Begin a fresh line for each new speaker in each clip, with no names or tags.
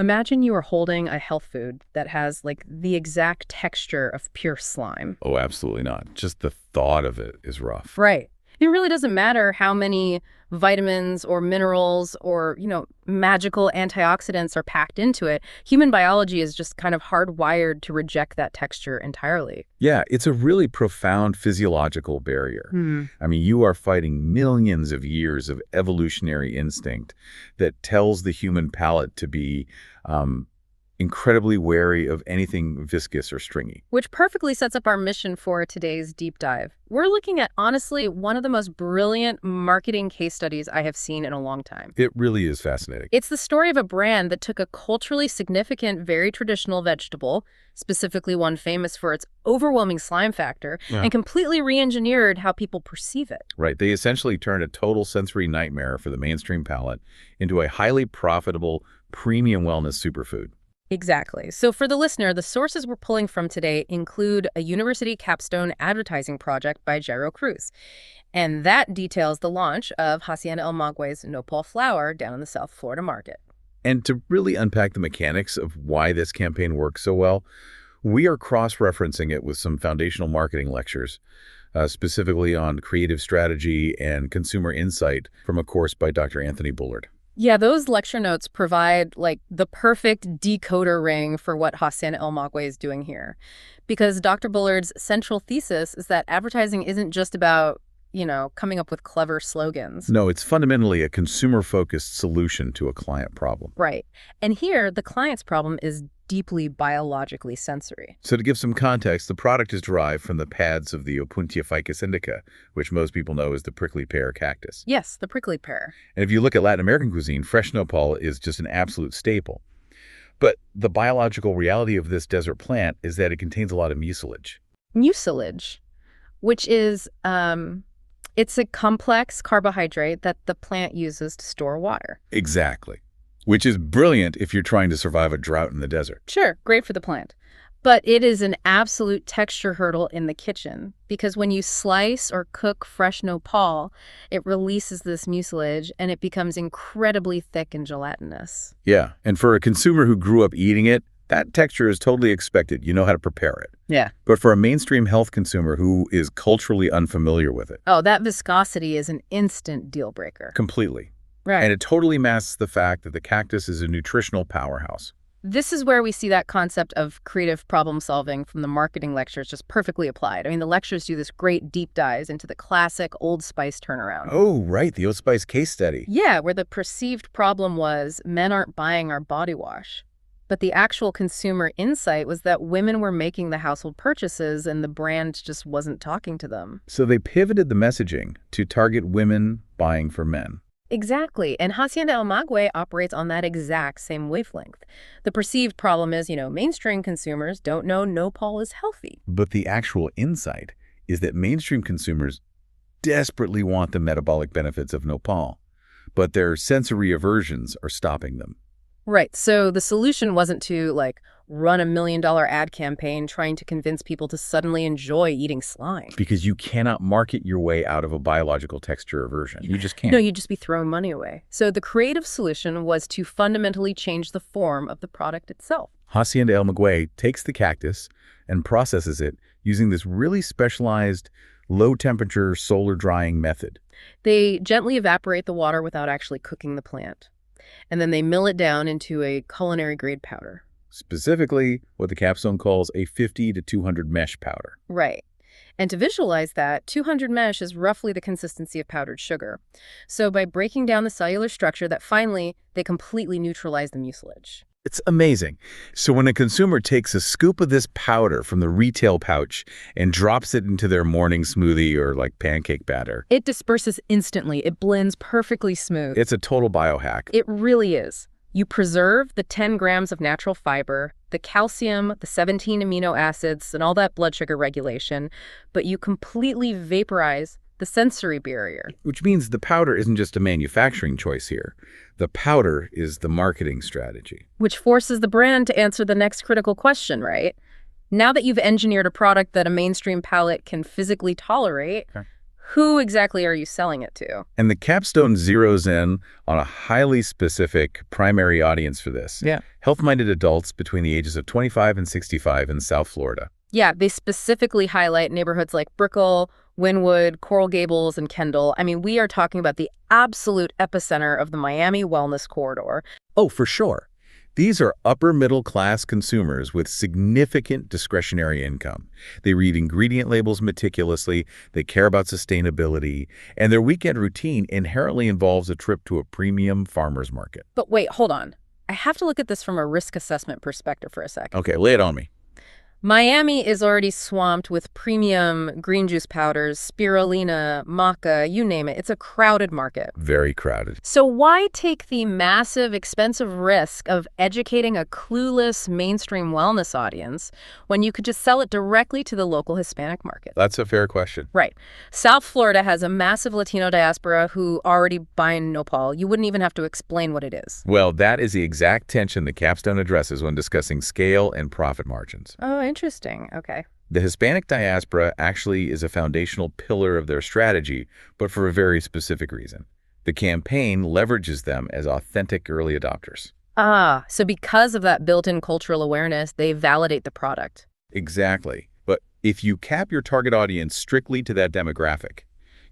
Imagine you are holding a health food that has like the exact texture of pure slime.
Oh, absolutely not. Just the thought of it is rough.
Right. It really doesn't matter how many vitamins or minerals or, magical antioxidants are packed into it. Human biology is just kind of hardwired to reject that texture entirely.
Yeah, it's a really profound physiological barrier. I mean, you are fighting millions of years of evolutionary instinct that tells the human palate to be incredibly wary of anything viscous or stringy.
Which perfectly sets up our mission for today's deep dive. We're looking at, honestly, one of the most brilliant marketing case studies I have seen in a long time.
It really is fascinating.
It's the story of a brand that took a culturally significant, very traditional vegetable, specifically one famous for its overwhelming slime factor, and completely re-engineered how people perceive it.
Right. They essentially turned a total sensory nightmare for the mainstream palate into a highly profitable premium wellness superfood.
Exactly. So for the listener, the sources we're pulling from today include a university capstone advertising project by Jairo Cruz. And that details the launch of Hacienda El Maguey's Nopal Flour down in the South Florida market.
And to really unpack the mechanics of why this campaign works so well, we are cross-referencing it with some foundational marketing lectures, specifically on creative strategy and consumer insight from a course by Dr. Anthony Bullard.
Yeah, those lecture notes provide like the perfect decoder ring for what Hacienda El Maguey is doing here. Because Dr. Bullard's central thesis is that advertising isn't just about, coming up with clever slogans.
No, it's fundamentally a consumer-focused solution to a client problem.
Right. And here, the client's problem is deeply biologically sensory.
So to give some context, the product is derived from the pads of the Opuntia ficus indica, which most people know as the prickly pear cactus.
Yes, the prickly pear.
And if you look at Latin American cuisine, fresh nopal is just an absolute staple. But the biological reality of this desert plant is that it contains a lot of mucilage.
Mucilage, which is, it's a complex carbohydrate that the plant uses to store water.
Exactly. Which is brilliant if you're trying to survive a drought in the desert.
Sure, great for the plant. But it is an absolute texture hurdle in the kitchen because when you slice or cook fresh nopal, it releases this mucilage and it becomes incredibly thick and gelatinous.
Yeah, and for a consumer who grew up eating it, that texture is totally expected. You know how to prepare it.
Yeah.
But for a mainstream health consumer who is culturally unfamiliar with it.
Oh, that viscosity is an instant deal breaker.
Completely.
Right.
And it totally masks the fact that the cactus is a nutritional powerhouse.
This is where we see that concept of creative problem solving from the marketing lectures just perfectly applied. I mean, the lectures do this great deep dives into the classic Old Spice turnaround.
Oh, right. The Old Spice case study.
Yeah, where the perceived problem was men aren't buying our body wash. But the actual consumer insight was that women were making the household purchases and the brand just wasn't talking to them.
So they pivoted the messaging to target women buying for men.
Exactly. And Hacienda El Maguey operates on that exact same wavelength. The perceived problem is, mainstream consumers don't know nopal is healthy.
But the actual insight is that mainstream consumers desperately want the metabolic benefits of nopal, but their sensory aversions are stopping them.
Right. So the solution wasn't to, run $1 million ad campaign trying to convince people to suddenly enjoy eating slime.
Because you cannot market your way out of a biological texture aversion. You just can't.
No, you'd just be throwing money away. So the creative solution was to fundamentally change the form of the product itself.
Hacienda El Maguey takes the cactus and processes it using this really specialized low-temperature solar drying method.
They gently evaporate the water without actually cooking the plant. And then they mill it down into a culinary-grade powder.
Specifically, what the capstone calls a 50 to 200 mesh powder.
Right. And to visualize that, 200 mesh is roughly the consistency of powdered sugar. So by breaking down the cellular structure, that finally, they completely neutralize the mucilage.
It's amazing. So when a consumer takes a scoop of this powder from the retail pouch and drops it into their morning smoothie or pancake batter,
it disperses instantly. It blends perfectly smooth.
It's a total biohack.
It really is. You preserve the 10 grams of natural fiber, the calcium, the 17 amino acids, and all that blood sugar regulation, but you completely vaporize the sensory barrier.
Which means the powder isn't just a manufacturing choice here. The powder is the marketing strategy.
Which forces the brand to answer the next critical question, right? Now that you've engineered a product that a mainstream palate can physically tolerate, Who exactly are you selling it to?
And the capstone zeroes in on a highly specific primary audience for this.
Yeah.
Health-minded adults between the ages of 25 and 65 in South Florida.
Yeah, they specifically highlight neighborhoods like Brickell, Wynwood, Coral Gables, and Kendall. I mean, we are talking about the absolute epicenter of the Miami wellness corridor.
Oh, for sure. These are upper-middle-class consumers with significant discretionary income. They read ingredient labels meticulously, they care about sustainability, and their weekend routine inherently involves a trip to a premium farmer's market.
But wait, hold on. I have to look at this from a risk assessment perspective for a second.
Okay, lay it on me.
Miami is already swamped with premium green juice powders, spirulina, maca, you name it. It's a crowded market.
Very crowded.
So why take the massive, expensive risk of educating a clueless mainstream wellness audience when you could just sell it directly to the local Hispanic market?
That's a fair question.
Right. South Florida has a massive Latino diaspora who already buy in Nopal. You wouldn't even have to explain what it is.
Well, that is the exact tension the capstone addresses when discussing scale and profit margins.
Oh, interesting. Okay.
The Hispanic diaspora actually is a foundational pillar of their strategy, but for a very specific reason. The campaign leverages them as authentic early adopters.
Ah, so because of that built-in cultural awareness, they validate the product.
Exactly. But if you cap your target audience strictly to that demographic,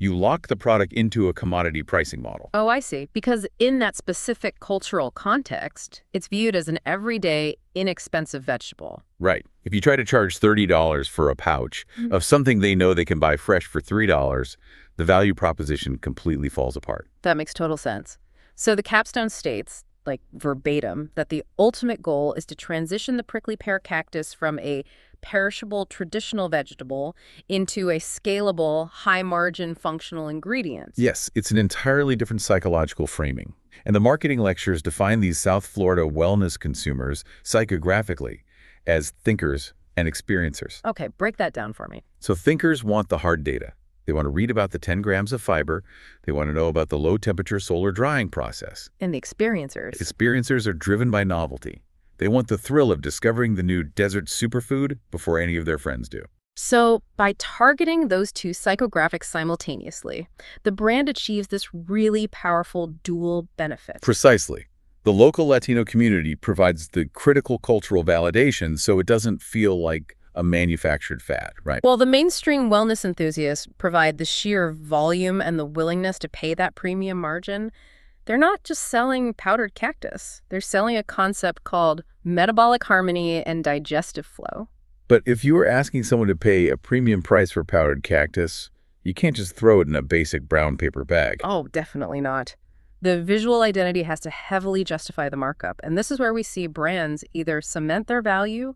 you lock the product into a commodity pricing model.
Oh, I see. Because in that specific cultural context, it's viewed as an everyday, inexpensive vegetable.
Right. If you try to charge $30 for a pouch of something they know they can buy fresh for $3, the value proposition completely falls apart.
That makes total sense. So the capstone states, like verbatim, that the ultimate goal is to transition the prickly pear cactus from a perishable traditional vegetable into a scalable, high-margin functional ingredient.
Yes, it's an entirely different psychological framing. And the marketing lectures define these South Florida wellness consumers psychographically as thinkers and experiencers.
Okay, break that down for me.
So thinkers want the hard data. They want to read about the 10 grams of fiber. They want to know about the low-temperature solar drying process.
And the experiencers?
Experiencers are driven by novelty. They want the thrill of discovering the new desert superfood before any of their friends do.
So by targeting those two psychographics simultaneously, the brand achieves this really powerful dual benefit.
Precisely. The local Latino community provides the critical cultural validation so it doesn't feel like a manufactured fad, right?
Well, the mainstream wellness enthusiasts provide the sheer volume and the willingness to pay that premium margin. They're not just selling powdered cactus. They're selling a concept called metabolic harmony and digestive flow.
But if you were asking someone to pay a premium price for powdered cactus, you can't just throw it in a basic brown paper bag.
Oh, definitely not. The visual identity has to heavily justify the markup. And this is where we see brands either cement their value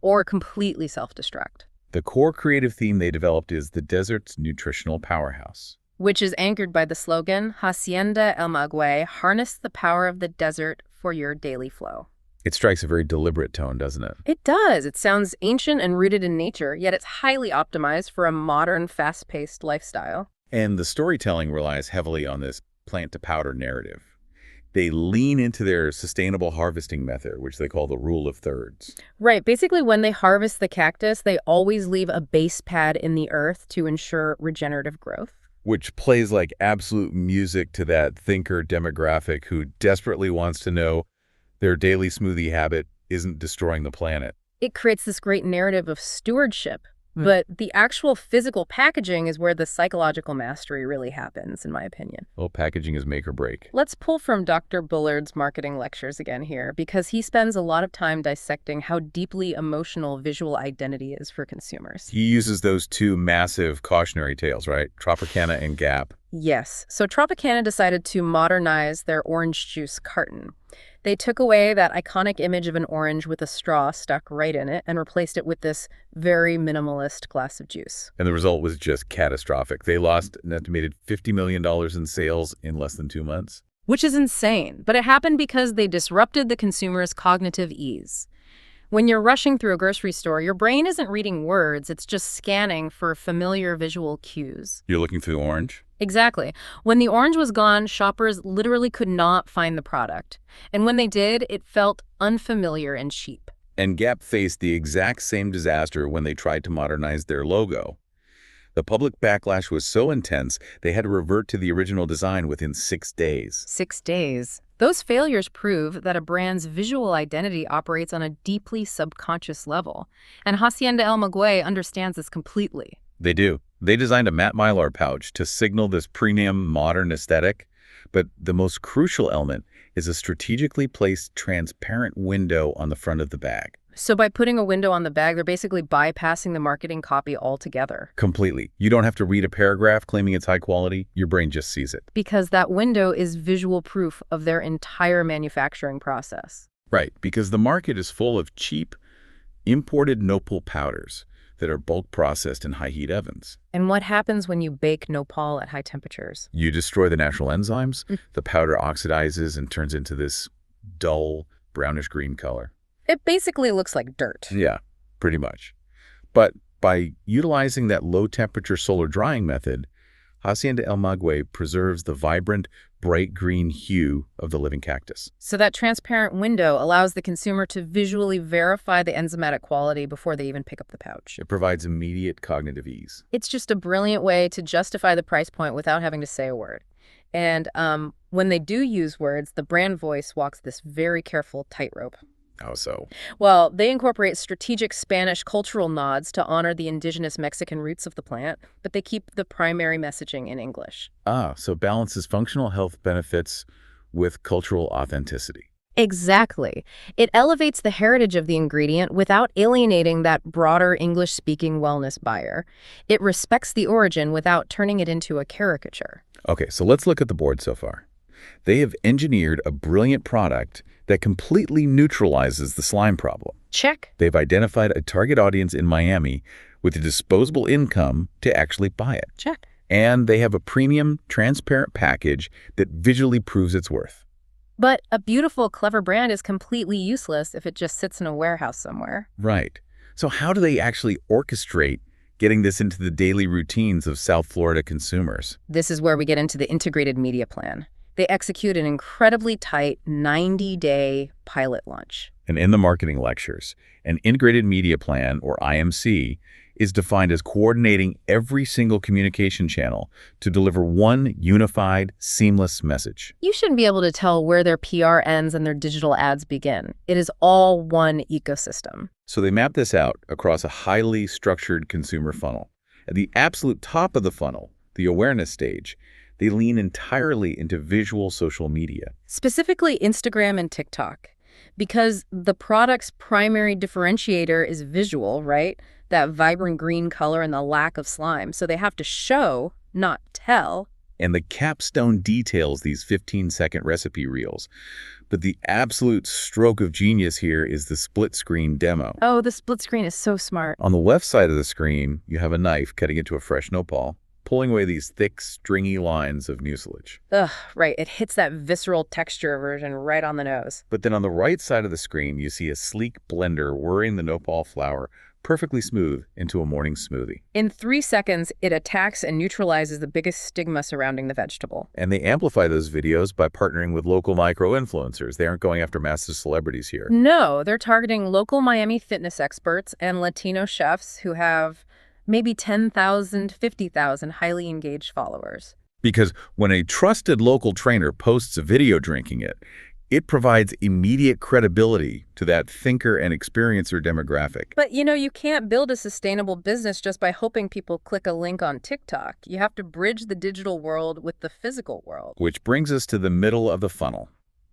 or completely self-destruct.
The core creative theme they developed is the desert's nutritional powerhouse,
which is anchored by the slogan, Hacienda El Maguey, harness the power of the desert for your daily flow.
It strikes a very deliberate tone, doesn't it?
It does. It sounds ancient and rooted in nature, yet it's highly optimized for a modern, fast-paced lifestyle.
And the storytelling relies heavily on this plant-to-powder narrative. They lean into their sustainable harvesting method, which they call the rule of thirds.
Right. Basically, when they harvest the cactus, they always leave a base pad in the earth to ensure regenerative growth.
Which plays like absolute music to that thinker demographic who desperately wants to know their daily smoothie habit isn't destroying the planet.
It creates this great narrative of stewardship, but the actual physical packaging is where the psychological mastery really happens, in my opinion.
Well, packaging is make or break.
Let's pull from Dr. Bullard's marketing lectures again here, because he spends a lot of time dissecting how deeply emotional visual identity is for consumers.
He uses those two massive cautionary tales, right? Tropicana and Gap.
Yes. So Tropicana decided to modernize their orange juice carton. They took away that iconic image of an orange with a straw stuck right in it and replaced it with this very minimalist glass of juice.
And the result was just catastrophic. They lost an estimated $50 million in sales in less than 2 months.
Which is insane, but it happened because they disrupted the consumer's cognitive ease. When you're rushing through a grocery store, your brain isn't reading words, it's just scanning for familiar visual cues.
You're looking through orange?
Exactly. When the orange was gone, shoppers literally could not find the product. And when they did, it felt unfamiliar and cheap.
And Gap faced the exact same disaster when they tried to modernize their logo. The public backlash was so intense, they had to revert to the original design within 6 days.
6 days. Those failures prove that a brand's visual identity operates on a deeply subconscious level, and Hacienda El Maguey understands this completely.
They do. They designed a matte mylar pouch to signal this premium modern aesthetic, but the most crucial element is a strategically placed transparent window on the front of the bag.
So by putting a window on the bag, they're basically bypassing the marketing copy altogether.
Completely. You don't have to read a paragraph claiming it's high quality. Your brain just sees it.
Because that window is visual proof of their entire manufacturing process.
Right, because the market is full of cheap, imported nopal powders that are bulk processed in high-heat ovens.
And what happens when you bake nopal at high temperatures?
You destroy the natural enzymes, the powder oxidizes and turns into this dull, brownish-green color.
It basically looks like dirt.
Yeah, pretty much. But by utilizing that low-temperature solar drying method, Hacienda El Maguey preserves the vibrant, bright green hue of the living cactus.
So that transparent window allows the consumer to visually verify the enzymatic quality before they even pick up the pouch.
It provides immediate cognitive ease.
It's just a brilliant way to justify the price point without having to say a word. And when they do use words, the brand voice walks this very careful tightrope.
How so?
Well, they incorporate strategic Spanish cultural nods to honor the indigenous Mexican roots of the plant, but they keep the primary messaging in English.
So balances functional health benefits with cultural authenticity.
Exactly. It elevates the heritage of the ingredient without alienating that broader English-speaking wellness buyer. It respects the origin without turning it into a caricature.
Okay, so let's look at the board so far. They have engineered a brilliant product that completely neutralizes the slime problem.
Check.
They've identified a target audience in Miami with a disposable income to actually buy it.
Check.
And they have a premium, transparent package that visually proves its worth.
But a beautiful, clever brand is completely useless if it just sits in a warehouse somewhere.
Right. So how do they actually orchestrate getting this into the daily routines of South Florida consumers?
This is where we get into the integrated media plan. They execute an incredibly tight 90-day pilot launch.
And in the marketing lectures, an integrated media plan, or IMC, is defined as coordinating every single communication channel to deliver one unified, seamless message.
You shouldn't be able to tell where their PR ends and their digital ads begin. It is all one ecosystem.
So they map this out across a highly structured consumer funnel. At the absolute top of the funnel, the awareness stage, they lean entirely into visual social media.
Specifically Instagram and TikTok. Because the product's primary differentiator is visual, right? That vibrant green color and the lack of slime. So they have to show, not tell.
And the capstone details these 15-second recipe reels. But the absolute stroke of genius here is the split screen demo.
Oh, the split screen is so smart.
On the left side of the screen, you have a knife cutting into a fresh nopal, pulling away these thick, stringy lines of mucilage.
Ugh, right. It hits that visceral texture version right on the nose.
But then on the right side of the screen, you see a sleek blender whirring the nopal flour perfectly smooth into a morning smoothie.
In 3 seconds, it attacks and neutralizes the biggest stigma surrounding the vegetable.
And they amplify those videos by partnering with local micro-influencers. They aren't going after massive celebrities here.
No, they're targeting local Miami fitness experts and Latino chefs who have maybe 10,000, 50,000 highly engaged followers.
Because when a trusted local trainer posts a video drinking it, it provides immediate credibility to that thinker and experiencer demographic.
But, you can't build a sustainable business just by hoping people click a link on TikTok. You have to bridge the digital world with the physical world.
Which brings us to the middle of the funnel.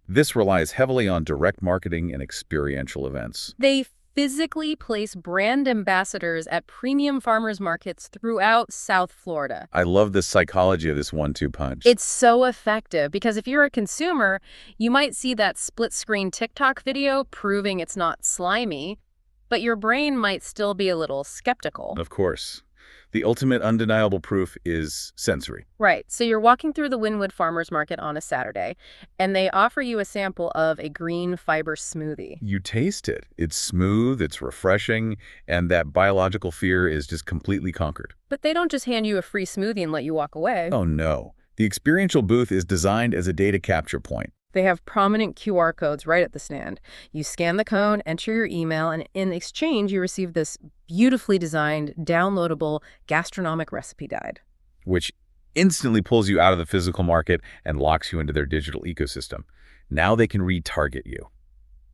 This relies heavily on direct marketing and experiential events.
They physically place brand ambassadors at premium farmers markets throughout South Florida.
I love the psychology of this 1-2 punch.
It's so effective because if you're a consumer, you might see that split-screen TikTok video proving it's not slimy, but your brain might still be a little skeptical.
Of course. The ultimate undeniable proof is sensory.
Right. So you're walking through the Wynwood Farmers Market on a Saturday, and they offer you a sample of a green fiber smoothie.
You taste it. It's smooth, it's refreshing, and that biological fear is just completely conquered.
But they don't just hand you a free smoothie and let you walk away.
Oh, no. The experiential booth is designed as a data capture point.
They have prominent QR codes right at the stand. You scan the code, enter your email, and in exchange, you receive this beautifully designed, downloadable gastronomic recipe guide.
Which instantly pulls you out of the physical market and locks you into their digital ecosystem. Now they can retarget you.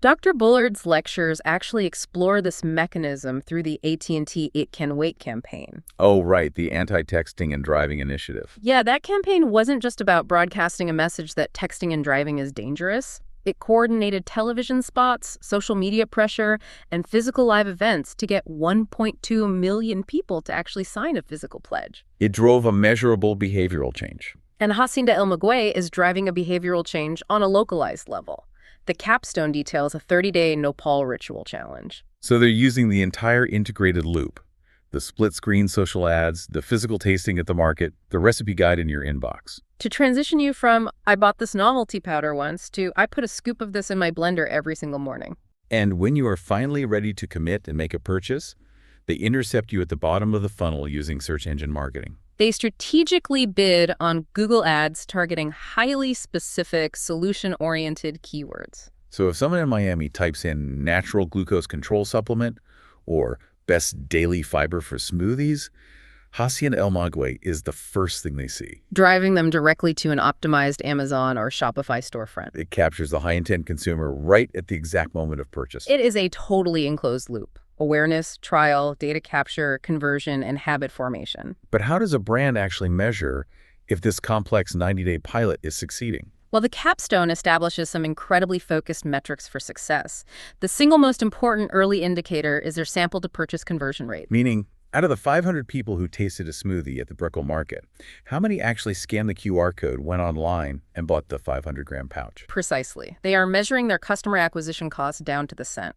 Dr. Bullard's lectures actually explore this mechanism through the AT&T It Can Wait campaign.
Oh, right, the anti-texting and driving initiative.
Yeah, that campaign wasn't just about broadcasting a message that texting and driving is dangerous. It coordinated television spots, social media pressure, and physical live events to get 1.2 million people to actually sign a physical pledge.
It drove a measurable behavioral change.
And Hacienda El Maguey is driving a behavioral change on a localized level. The capstone details a 30-day Nopal ritual challenge.
So they're using the entire integrated loop. The split-screen social ads, the physical tasting at the market, the recipe guide in your inbox.
To transition you from, I bought this novelty powder once, to I put a scoop of this in my blender every single morning.
And when you are finally ready to commit and make a purchase, they intercept you at the bottom of the funnel using search engine marketing.
They strategically bid on Google Ads targeting highly specific, solution-oriented keywords.
So if someone in Miami types in natural glucose control supplement or best daily fiber for smoothies, Hacienda El Maguey is the first thing they see.
Driving them directly to an optimized Amazon or Shopify storefront.
It captures the high-intent consumer right at the exact moment of purchase.
It is a totally enclosed loop. Awareness, trial, data capture, conversion, and habit formation.
But how does a brand actually measure if this complex 90-day pilot is succeeding?
Well, the capstone establishes some incredibly focused metrics for success. The single most important early indicator is their sample-to-purchase conversion rate.
Meaning, out of the 500 people who tasted a smoothie at the Brickell Market, how many actually scanned the QR code, went online, and bought the 500-gram pouch?
Precisely. They are measuring their customer acquisition costs down to the cent.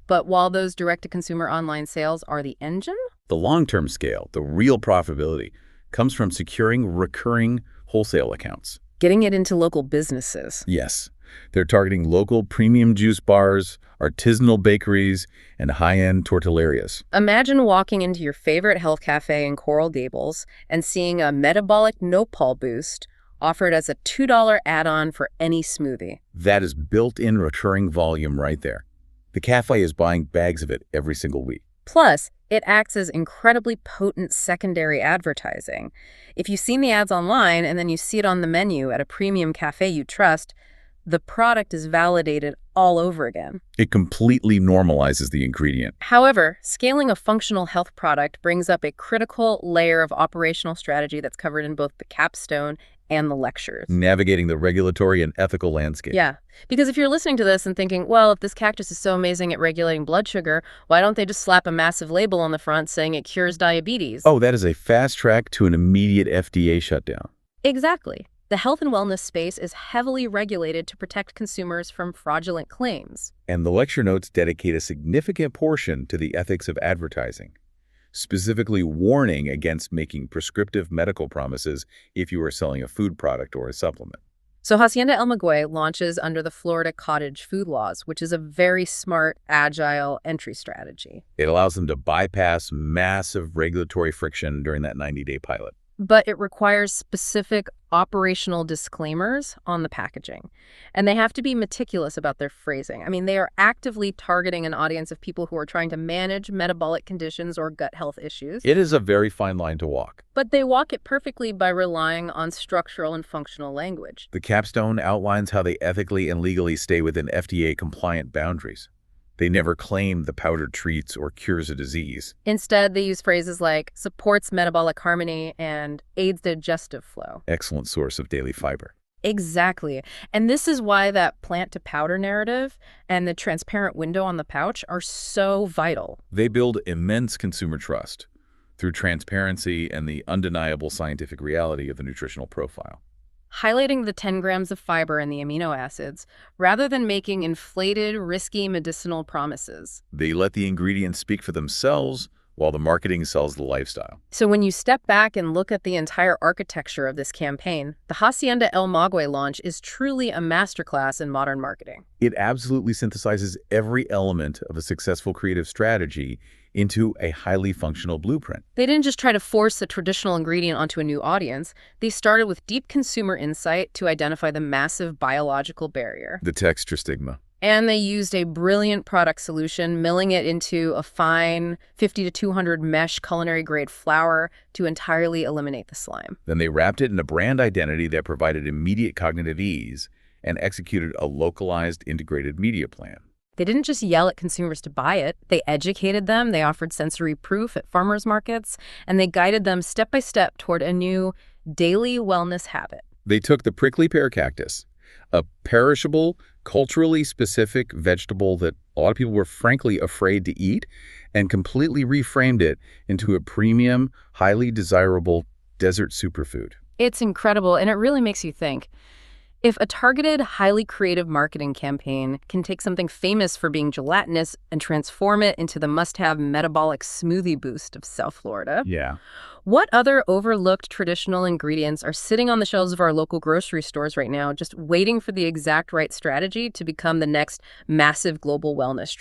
But while those direct-to-consumer online sales are the engine,
the long-term scale, the real profitability, comes from securing recurring wholesale accounts.
Getting it into local businesses.
Yes. They're targeting local premium juice bars, artisanal bakeries, and high-end tortillerias.
Imagine walking into your favorite health cafe in Coral Gables and seeing a Metabolic Nopal boost offered as a $2 add-on for any smoothie.
That is built-in recurring volume right there. The cafe is buying bags of it every single week.
Plus, it acts as incredibly potent secondary advertising. If you've seen the ads online and then you see it on the menu at a premium cafe you trust, the product is validated all over again.
It completely normalizes the ingredient.
However, scaling a functional health product brings up a critical layer of operational strategy that's covered in both the capstone and the lectures.
Navigating the regulatory and ethical landscape.
Yeah, because if you're listening to this and thinking, well, if this cactus is so amazing at regulating blood sugar, why don't they just slap a massive label on the front saying it cures diabetes?
Oh, that is a fast track to an immediate FDA shutdown.
Exactly. The health and wellness space is heavily regulated to protect consumers from fraudulent claims.
And the lecture notes dedicate a significant portion to the ethics of advertising, specifically warning against making prescriptive medical promises if you are selling a food product or a supplement.
So Hacienda El Maguey launches under the Florida Cottage Food Laws, which is a very smart, agile entry strategy.
It allows them to bypass massive regulatory friction during that 90-day pilot.
But it requires specific operational disclaimers on the packaging. And they have to be meticulous about their phrasing. I mean, they are actively targeting an audience of people who are trying to manage metabolic conditions or gut health issues.
It is a very fine line to walk.
But they walk it perfectly by relying on structural and functional language.
The capstone outlines how they ethically and legally stay within FDA-compliant boundaries. They never claim the powdered treats or cures a disease.
Instead, they use phrases like supports metabolic harmony and aids digestive flow.
Excellent source of daily fiber.
Exactly. And this is why that plant-to-powder narrative and the transparent window on the pouch are so vital.
They build immense consumer trust through transparency and the undeniable scientific reality of the nutritional profile.
Highlighting the 10 grams of fiber and the amino acids, rather than making inflated, risky medicinal promises.
They let the ingredients speak for themselves while the marketing sells the lifestyle.
So when you step back and look at the entire architecture of this campaign, the Hacienda El Maguey launch is truly a masterclass in modern marketing.
It absolutely synthesizes every element of a successful creative strategy into a highly functional blueprint.
They didn't just try to force a traditional ingredient onto a new audience. They started with deep consumer insight to identify the massive biological barrier.
The texture stigma.
And they used a brilliant product solution, milling it into a fine 50 to 200 mesh culinary-grade flour to entirely eliminate the slime.
Then they wrapped it in a brand identity that provided immediate cognitive ease and executed a localized integrated media plan.
They didn't just yell at consumers to buy it. They educated them, they offered sensory proof at farmers markets, and they guided them step by step toward a new daily wellness habit.
They took the prickly pear cactus, a perishable, culturally specific vegetable that a lot of people were frankly afraid to eat, and completely reframed it into a premium, highly desirable desert superfood.
It's incredible, and it really makes you think. If a targeted, highly creative marketing campaign can take something famous for being gelatinous and transform it into the must-have metabolic smoothie boost of South Florida,
Yeah.
what other overlooked traditional ingredients are sitting on the shelves of our local grocery stores right now, just waiting for the exact right strategy to become the next massive global wellness